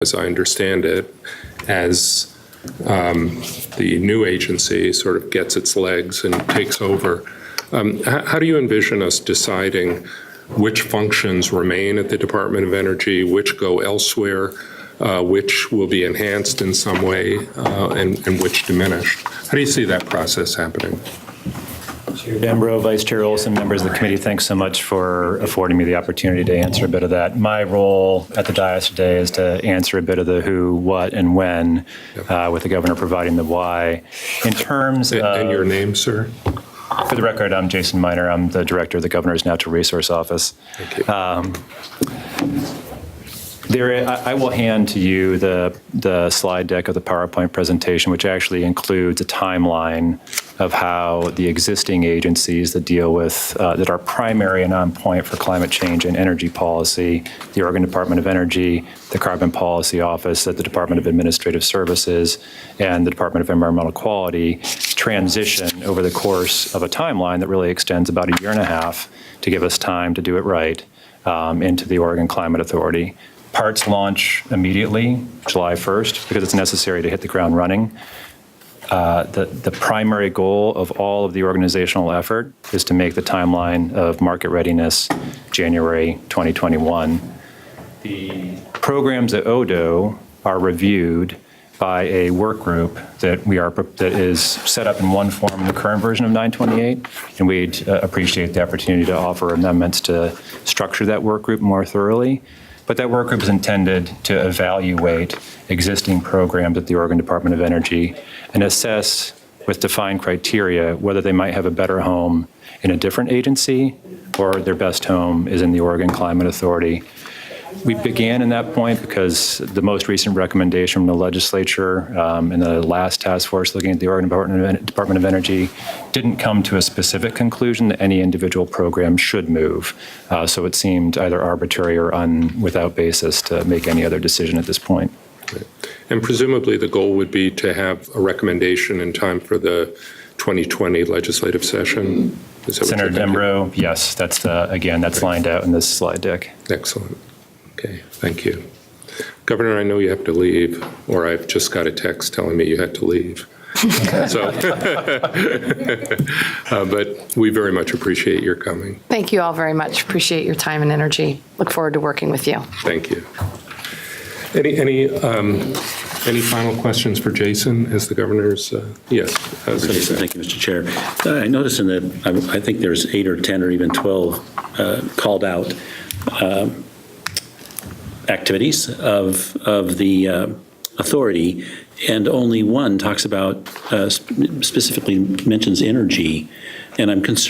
as I understand it, as the new agency sort of gets its legs and takes over. How do you envision us deciding which functions remain at the Department of Energy, which go elsewhere, which will be enhanced in some way, and which diminished? How do you see that process happening? Chair Dembro, Vice Chair Olson, members of the committee, thanks so much for affording me the opportunity to answer a bit of that. My role at the dais today is to answer a bit of the who, what, and when, with the governor providing the why. In terms of... And your name, sir? For the record, I'm Jason Miner. I'm the director of the Governor's Natural Resource Office. Thank you. I will hand to you the slide deck of the PowerPoint presentation, which actually includes a timeline of how the existing agencies that deal with, that are primary and on point for climate change and energy policy, the Oregon Department of Energy, the Carbon Policy Office at the Department of Administrative Services, and the Department of Environmental Quality, transition over the course of a timeline that really extends about 1.5 years to give us time to do it right into the Oregon Climate Authority. Parts launch immediately, July 1st, because it's necessary to hit the ground running. The primary goal of all of the organizational effort is to make the timeline of market readiness January 2021. The programs at ODO are reviewed by a work group that is set up in one form in the current version of 928, and we'd appreciate the opportunity to offer amendments to structure that work group more thoroughly. But that work group is intended to evaluate existing programs at the Oregon Department of Energy and assess with defined criteria whether they might have a better home in a different agency or their best home is in the Oregon Climate Authority. We began in that point because the most recent recommendation from the legislature in the last task force looking at the Oregon Department of Energy didn't come to a specific conclusion that any individual program should move. So it seemed either arbitrary or without basis to make any other decision at this point. Right. And presumably the goal would be to have a recommendation in time for the 2020 legislative session. Senator Dembro, yes, that's lined out in this slide deck. Excellent. Okay, thank you. Governor, I know you have to leave, or I've just got a text telling me you had to leave. So, but we very much appreciate your coming. Thank you all very much. Appreciate your time and energy. Look forward to working with you. Thank you. Any final questions for Jason as the governor's? Yes. Jason, thank you, Mr. Chair. I noticed I think there's 8 or 10 or even 12 called out activities of the authority, and only one talks about, specifically mentions energy, and I'm concerned